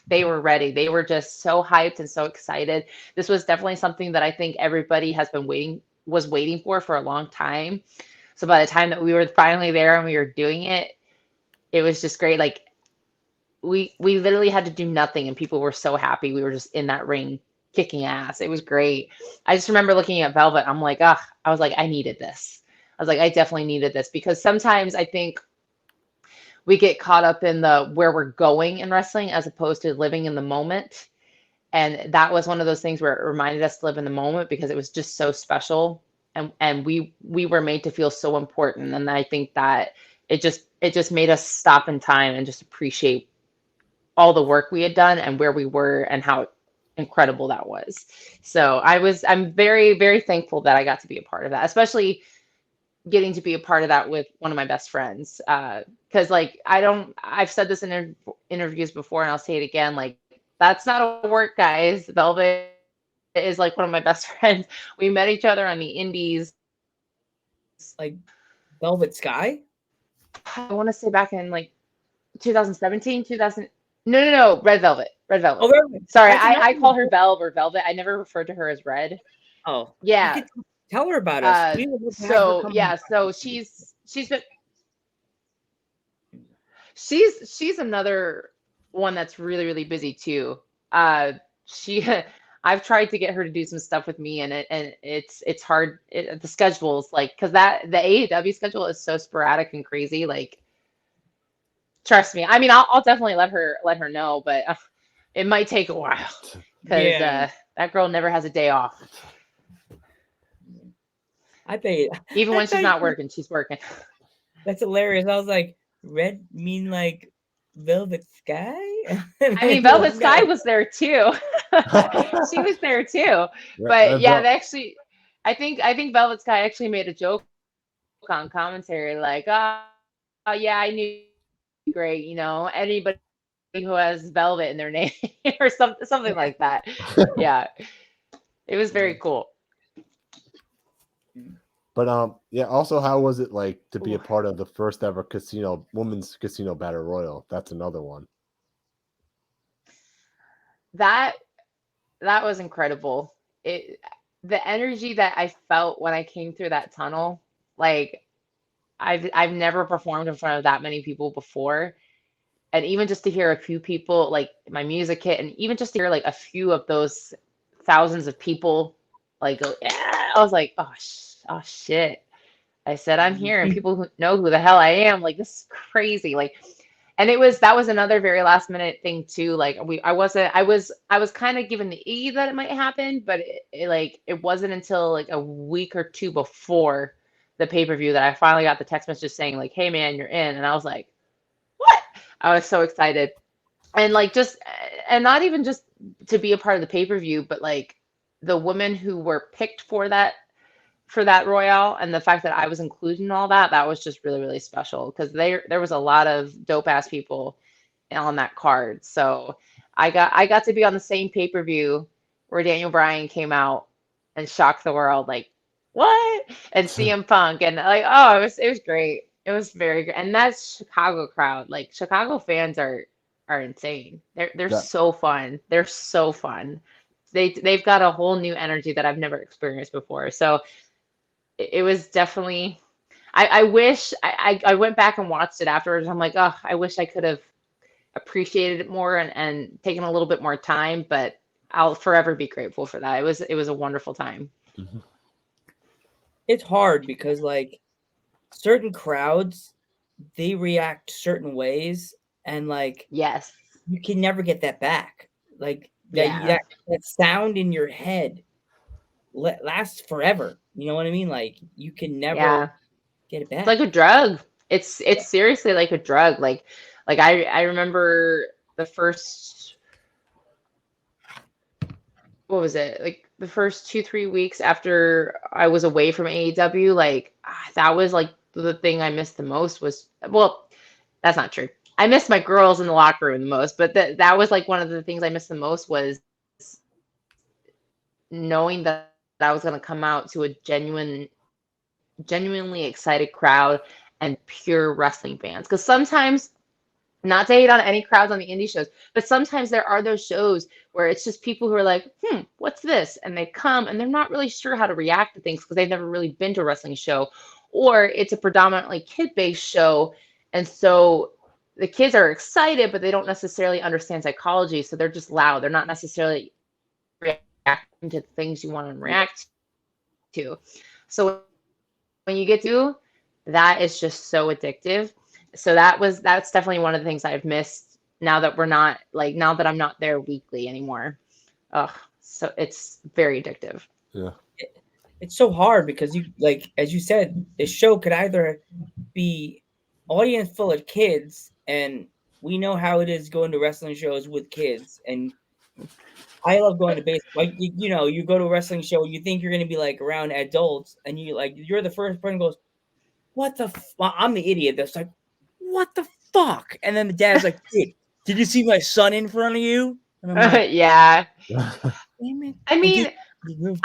they were ready. They were just so hyped and so excited. This was definitely something that I think everybody has been waiting for a long time. So by the time that we were finally there and we were doing it, it was just great. Like we literally had to do nothing and people were so happy. We were just in that ring kicking ass. It was great. I just remember looking at Velvet. I'm like, ah, I was like, I needed this. I was like, I definitely needed this because sometimes I think we get caught up in the where we're going in wrestling as opposed to living in the moment. And that was one of those things where it reminded us to live in the moment because it was just so special. And we were made to feel so important. And I think that it just made us stop in time and just appreciate all the work we had done and where we were and how incredible that was. So I'm very, very thankful that I got to be a part of that, especially getting to be a part of that with one of my best friends. Cause like, I've said this in interviews before and I'll say it again. Like that's not a work, guys. Velvet is like one of my best friends. We met each other on the indies. Like Velvet Sky? I want to say back in like 2017, 2000. No, Red Velvet. Red Velvet. Oh, Velvet. Sorry, That's I call her another- Velv or Velvet. I never referred to her as Red. Oh, Yeah. you could tell her about us. We would love to have her So come yeah, on. so she's another one that's really, really busy too. She I've tried to get her to do some stuff with me and it's hard. The schedule's like because that the AEW schedule is so sporadic and crazy. Like trust me. I mean, I'll definitely let her know, but it might take a while because Yeah. that girl never has a day off. I bet Even I when she's thought not you- working, she's working. That's hilarious. I was like, red mean like Velvet Sky? I mean, Velvet Sky was there too. She was there too. But yeah, they actually, I think Velvet Sky actually made a joke on commentary, like, oh yeah, I knew great, you know, anybody who has Velvet in their name or something like that. Yeah, it was very cool. But yeah. Also, how was it like to be a part of the first ever women's casino battle royal? That's another one. That was incredible. The energy that I felt when I came through that tunnel, like I've never performed in front of that many people before. And even just to hear a few people, like my music hit, and even just to hear like a few of those thousands of people, like go, yeah, I was like, oh shit. I said I'm here, and people who know who the hell I am, like this is crazy. Like, and that was another very last minute thing too. Like I was kind of given the E that it might happen, but it wasn't until like a week or two before the pay-per-view that I finally got the text message saying like, hey man, you're in. And I was like, what? I was so excited. And like and not even just to be a part of the pay-per-view, but like the women who were picked for that Royale and the fact that I was included in all that was just really, really special because there was a lot of dope ass people on that card. So I got to be on the same pay-per-view where Daniel Bryan came out and shocked the world, like, what? And CM Punk and like, oh, it was great. It was very good. And that's Chicago crowd. Like Chicago fans are insane. They're so fun. They're so fun. They've got a whole new energy that I've never experienced before. So it was definitely I wish I went back and watched it afterwards. I'm like, oh, I wish I could have appreciated it more and taken a little bit more time, but I'll forever be grateful for that. It was a wonderful time. It's hard because like certain crowds, they react certain ways and like Yes. you can never get that back. Like Yeah. that sound in your head lasts forever. You know what I mean? Like you can never Yeah. get it It's back. like a drug. It's seriously like a drug. Like I remember the first, what was it? Like the first 2, 3 weeks after I was away from AEW, like that was like the thing I missed the most was, well, that's not true. I missed my girls in the locker room the most, but that was like one of the things I missed the most was knowing that I was going to come out to a genuinely excited crowd and pure wrestling fans. Because sometimes, not to hate on any crowds on the indie shows, but sometimes there are those shows where it's just people who are like, what's this? And they come and they're not really sure how to react to things because they've never really been to a wrestling show. Or it's a predominantly kid-based show. And so the kids are excited, but they don't necessarily understand psychology. So they're just loud. They're not necessarily reacting to things you want to react to. So when you get to that, is just so addictive. So that's definitely one of the things I've missed now that I'm not there weekly anymore. Ugh, so it's very addictive. Yeah. It's so hard because you, like as you said, the show could either be audience full of kids, and we know how it is going to wrestling shows with kids, and I love going to baseball. Like you go to a wrestling show, you think you're going to be like around adults, and you're the first person who goes, "What the?" I'm the idiot that's like, "What the fuck?" And then the dad's like, "Dude, did you see my son in front of you?" And I'm like, Yeah. "Damn it!" I mean,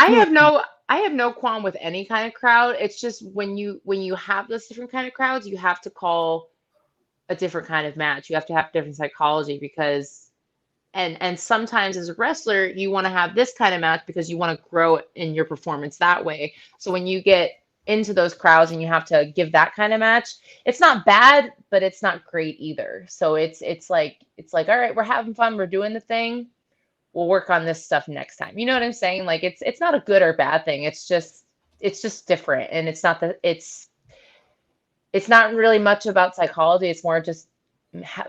I have no qualm with any kind of crowd. It's just when you have those different kind of crowds, you have to call a different kind of match. You have to have different psychology because and sometimes as a wrestler, you want to have this kind of match because you want to grow in your performance that way. So when you get into those crowds and you have to give that kind of match, it's not bad, but it's not great either. So it's like all right, we're having fun, we're doing the thing. We'll work on this stuff next time. You know what I'm saying? Like it's not a good or bad thing. It's just different, and it's not really much about psychology. It's more just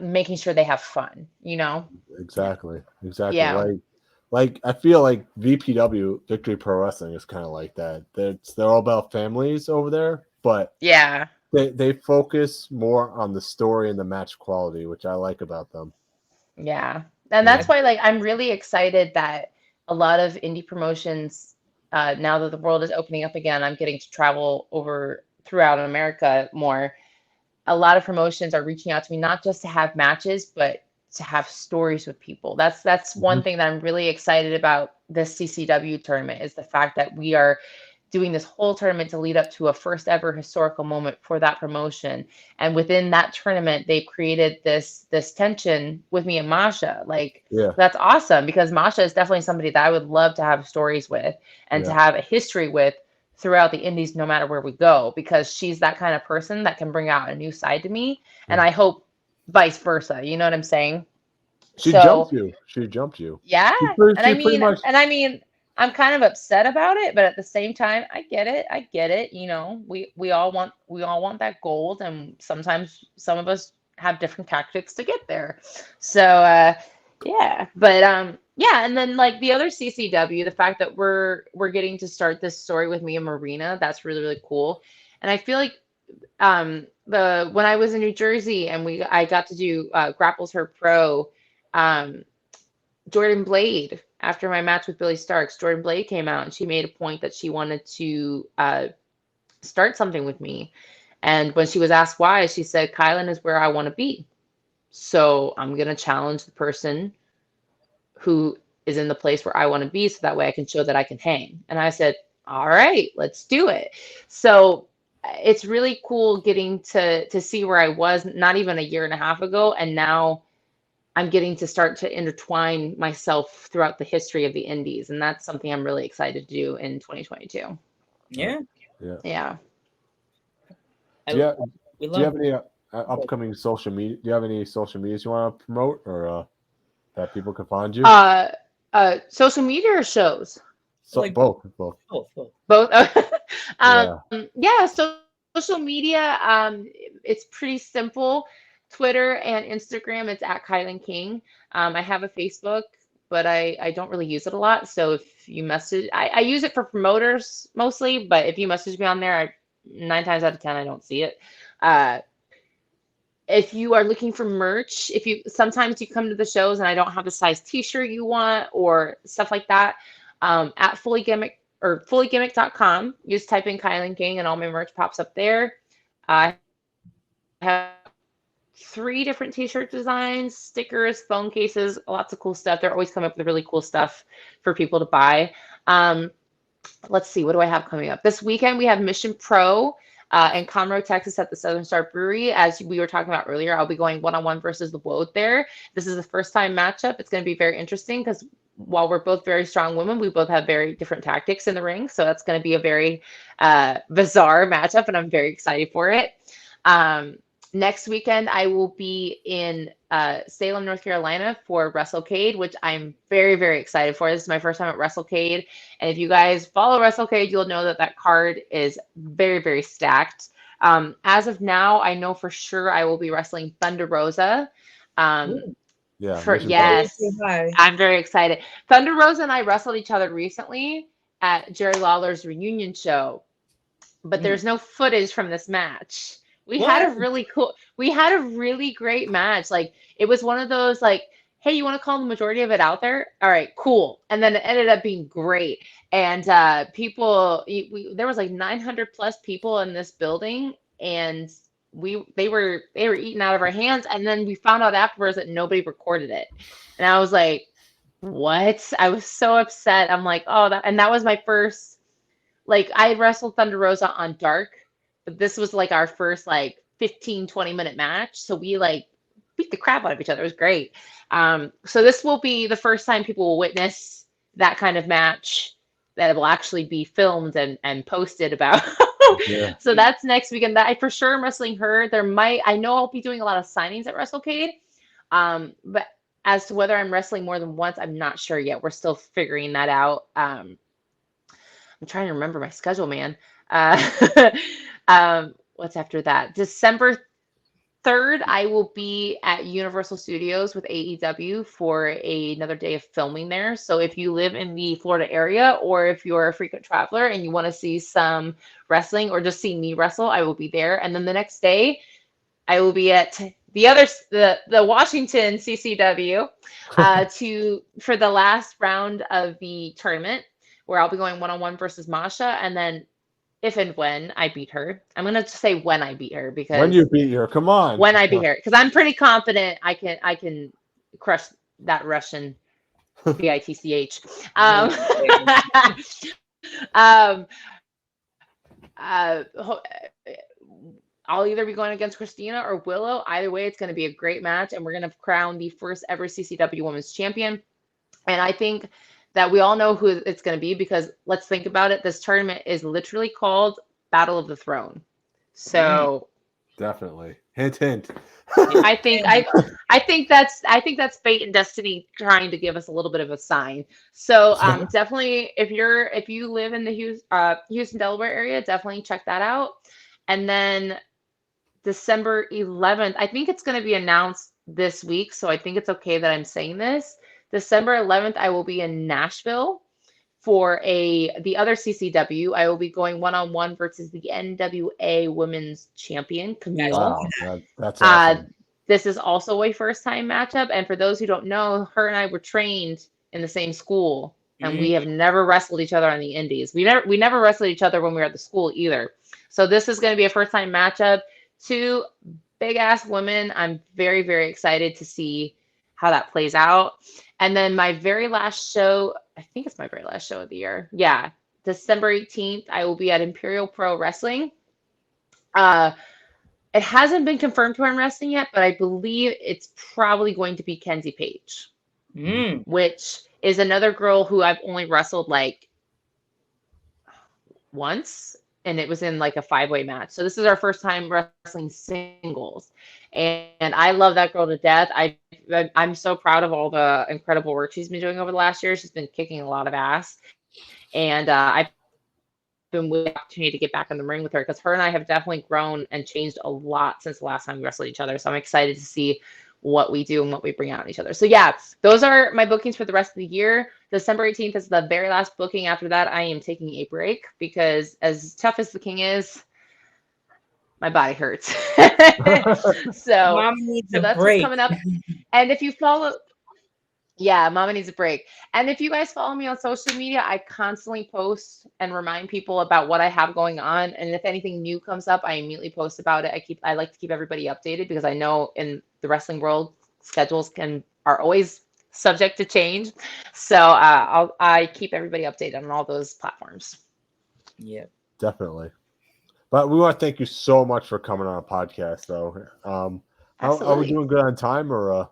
making sure they have fun. You know? Exactly. Yeah. Like I feel like VPW, Victory Pro Wrestling, is kind of like that. They're all about families over there, but Yeah. they focus more on the story and the match quality, which I like about them. Yeah. And that's why, like, I'm really excited that a lot of indie promotions, now that the world is opening up again, I'm getting to travel over throughout America more. A lot of promotions are reaching out to me, not just to have matches, but to have stories with people. That's one thing that I'm really excited about this CCW tournament, is the fact that we are doing this whole tournament to lead up to a first ever historical moment for that promotion. And within that tournament, they've created this tension with me and Masha. Like, Yeah. that's awesome, because Masha is definitely somebody that I would love to have stories with and to have a history with throughout the indies, no matter where we go, because she's that kind of person that can bring out a new side to me. And I hope vice versa. You know what I'm saying? She jumped you. Yeah. She pretty much. I mean, I'm kind of upset about it, but at the same time, I get it. You know, we all want that gold, and sometimes some of us have different tactics to get there. So yeah. But yeah, and then like the other CCW, the fact that we're getting to start this story with me and Marina, that's really, really cool. And I feel like when I was in New Jersey and I got to do Grapples Her Pro, Jordan Blade, after my match with Billy Starks, Jordan Blade came out and she made a point that she wanted to start something with me. And when she was asked why, she said, Kylan is where I want to be. So I'm going to challenge the person who is in the place where I want to be, so that way I can show that I can hang. And I said, all right, let's do it. So it's really cool getting to see where I was not even a year and a half ago. And now I'm getting to start to intertwine myself throughout the history of the indies. And that's something I'm really excited to do in 2022. Yeah. Yeah. Do you have any upcoming social media? Do you have any social medias you want to promote, or that people can find you? Social media or shows? So, like both. Both. Yeah. Yeah. So social media, it's pretty simple. Twitter and Instagram, it's at Kylan King. I have a Facebook but I don't really use it a lot. So if you message, I use it for promoters mostly, but if you message me on there, 9 times out of 10, I don't see it. If you are looking for merch, sometimes you come to the shows and I don't have the size t-shirt you want or stuff like that, at Fully Gimmick or fullygimmick.com, you just type in Kylan King and all my merch pops up there. I have 3 different t-shirt designs, stickers, phone cases, lots of cool stuff. They're always coming up with really cool stuff for people to buy. Let's see, what do I have coming up? This weekend we have Mission Pro in Conroe, Texas at the Southern Star Brewery. As we were talking about earlier, I'll be going one-on-one versus the Woad there. This is a first-time matchup. It's going to be very interesting because while we're both very strong women, we both have very different tactics in the ring. So that's going to be a very bizarre matchup, and I'm very excited for it. Next weekend, I will be in Salem, North Carolina for WrestleCade, which I'm very, very excited for. This is my first time at WrestleCade. And if you guys follow WrestleCade, you'll know that card is very, very stacked. As of now, I know for sure I will be wrestling Thunder Rosa. Yes, I'm very excited. Thunder Rosa and I wrestled each other recently at Jerry Lawler's reunion show, but there's no footage from this match. We had a really great match. Like, it was one of those, like, hey, you want to call the majority of it out there? All right, cool. And then it ended up being great. And there was like 900 plus people in this building, and they were eating out of our hands. And then we found out afterwards that nobody recorded it. And I was like, what? I was so upset. I'm like, that was my first, like, I wrestled Thunder Rosa on Dark, but this was like our first like 15-20 minute match. So we like beat the crap out of each other. It was great. So this will be the first time people will witness that kind of match that will actually be filmed and posted about. Yeah. So that's next weekend. That I for sure am wrestling her. I know I'll be doing a lot of signings at WrestleCade. But as to whether I'm wrestling more than once, I'm not sure yet. We're still figuring that out. I'm trying to remember my schedule, man. What's after that? December 3rd, I will be at Universal Studios with AEW for another day of filming there. So if you live in the Florida area, or if you're a frequent traveler and you want to see some wrestling or just see me wrestle, I will be there. And then the next day, I will be at the Washington CCW for the last round of the tournament, where I'll be going one-on-one versus Masha, and then if and when I beat her. I'm going to say when I beat her, because when you beat her, come on. When I beat her, because I'm pretty confident I can crush that Russian bitch. I'll either be going against Christina or Willow. Either way, it's going to be a great match, and we're going to crown the first ever CCW Women's Champion. And I think that we all know who it's going to be, because let's think about it. This tournament is literally called Battle of the Throne. So definitely hint. I think that's fate and destiny trying to give us a little bit of a sign. So definitely, if you live in the Houston, Delaware area, definitely check that out. And then December 11th, I think it's going to be announced this week, so I think it's okay that I'm saying this. December 11th, I will be in Nashville for the other CCW. I will be going one-on-one versus the NWA Women's Champion, Camille. Wow, that's awesome. This is also a first-time matchup, and for those who don't know, her and I were trained in the same school, and we have never wrestled each other on the indies. We never wrestled each other when we were at the school either. So this is going to be a first-time matchup. 2 big-ass women. I'm very, very excited to see how that plays out. And then my very last show, I think it's my very last show of the year. Yeah, December 18th, I will be at Imperial Pro Wrestling. It hasn't been confirmed who I'm wrestling yet, but I believe it's probably going to be Kenzie Page, which is another girl who I've only wrestled like once, and it was in like a 5-way match. So this is our first time wrestling singles. And I love that girl to death. I'm so proud of all the incredible work she's been doing over the last year. She's been kicking a lot of ass. And I've been with the opportunity to get back in the ring with her, because her and I have definitely grown and changed a lot since the last time we wrestled each other. So I'm excited to see what we do and what we bring out in each other. So yeah, those are my bookings for the rest of the year. December 18th is the very last booking. After that, I am taking a break because as tough as the King is, my body hurts. so Mom needs a that's break. what's coming up. And if you follow, yeah, Mama needs a break. And if you guys follow me on social media, I constantly post and remind people about what I have going on. And if anything new comes up, I immediately post about it. I like to keep everybody updated because I know in the wrestling world, schedules are always subject to change. So I keep everybody updated on all those platforms. Yeah, definitely. But we want to thank you so much for coming on a podcast, though. Are we doing good on time, or?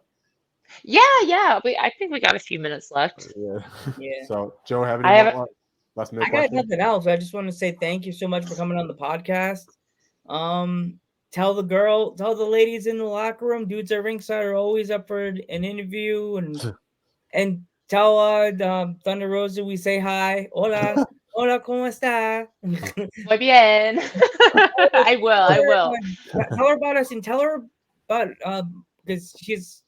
Yeah. I think we got a few minutes left. Yeah. So, Joe, have any last minute I got nothing else. I just want to say thank you so much for coming on the podcast. Tell the ladies in the locker room, dudes at ringside are always up for an interview, and tell Thunder Rosa we say hi. Hola, ¿cómo está? Muy bien. I will. Tell her about us and tell her about because she's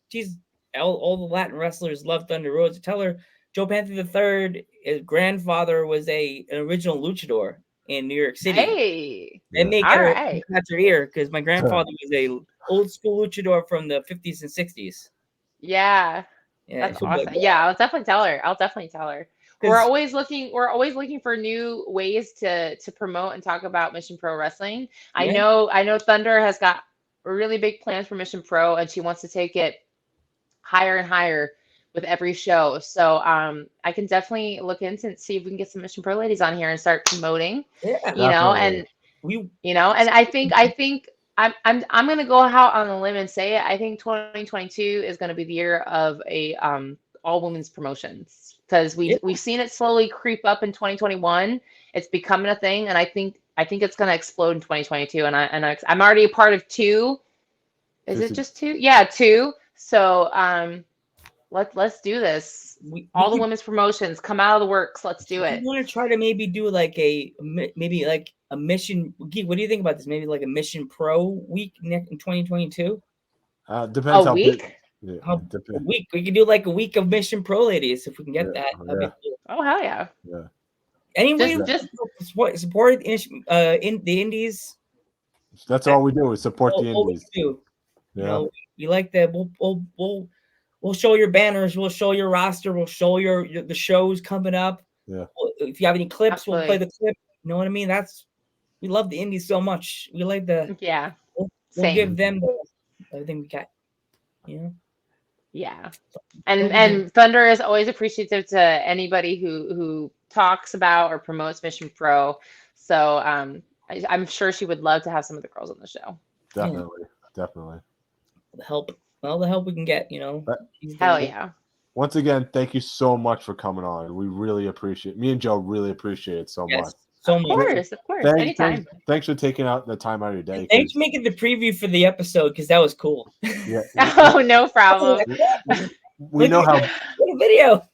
all the Latin wrestlers love Thunder Rosa. Tell her Joe Panther III, his grandfather was an original luchador in New York City. Hey, and make her catch her ear because my grandfather was a old school luchador from the 50s and 60s. Yeah, that's awesome. Yeah, I'll definitely tell her. We're always looking for new ways to promote and talk about Mission Pro Wrestling. I know Thunder has got really big plans for Mission Pro, and she wants to take it higher and higher with every show. So I can definitely look into and see if we can get some Mission Pro ladies on here and start promoting. And I think I'm gonna go out on a limb and say it. I think 2022 is gonna be the year of a all women's promotions because we've seen it slowly creep up in 2021. It's becoming a thing, and I think it's gonna explode in 2022. And I'm already a part of 2. Is it just 2? Yeah, 2. So let's do this. All the women's promotions come out of the works. Let's do it. I want to try to maybe do like a mission. What do you think about this? Maybe like a Mission Pro week in 2022. Depends a week. A week. We can do like a week of Mission Pro ladies if we can get that. Cool. Oh hell yeah! Yeah. Anyway, just support in the indies. That's all we do is support the indies. You like that? We'll show your banners. We'll show your roster. We'll show the shows coming up. Yeah. If you have any clips, we'll play the clip. You know what I mean? We love the indies so much. We like the We'll give them everything we got. Yeah. And Thunder is always appreciative to anybody who talks about or promotes Mission Pro. So I'm sure she would love to have some of the girls on the show. Definitely. All the help we can get, Hell yeah. Once again, thank you so much for coming on. We really appreciate me and Joe really appreciate it so much. Of course. Anytime. Thanks for taking out the time out of your day. Thanks for making the preview for the episode because that was cool. Yeah. Oh, no problem. We know how video.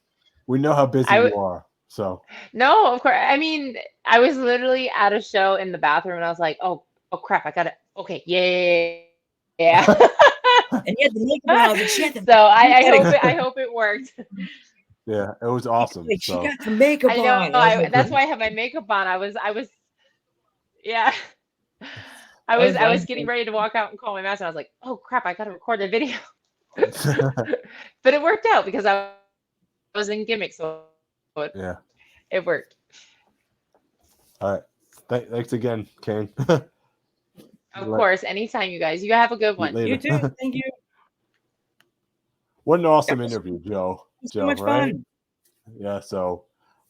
We know how busy you are. So no, of course. I mean, I was literally at a show in the bathroom and I was like, oh crap, I got it. Okay, yeah. And you had the makeup on. So I hope it worked. Yeah, it was awesome. She got the makeup on. That's why I have my makeup on. I was getting ready to walk out and call my master. I was like, oh crap, I gotta record a video. But it worked out because I was in gimmick, so it worked. All right. Thanks again, Kane. Of course, anytime, you guys. You have a good one. Later. You too. Thank you. What an awesome interview, Joe. So much fun. Yeah, so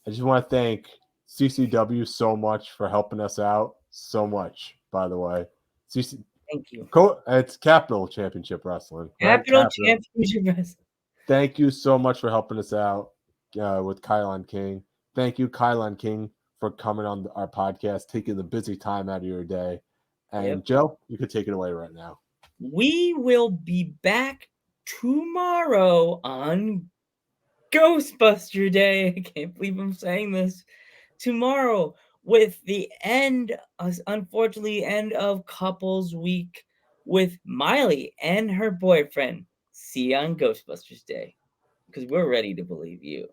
I just want to thank CCW so much for helping us out so much, by the way. Thank you. It's Capital Championship Wrestling. Capital Championship Wrestling. Thank you so much for helping us out with Kylon King. Thank you, Kylon King, for coming on our podcast, taking the busy time out of your day. And Joe, you can take it away right now. We will be back tomorrow on Ghostbuster Day. I can't believe I'm saying this. Tomorrow with the unfortunately, end of Couples Week with Miley and her boyfriend. See you on Ghostbusters Day, because we're ready to believe you.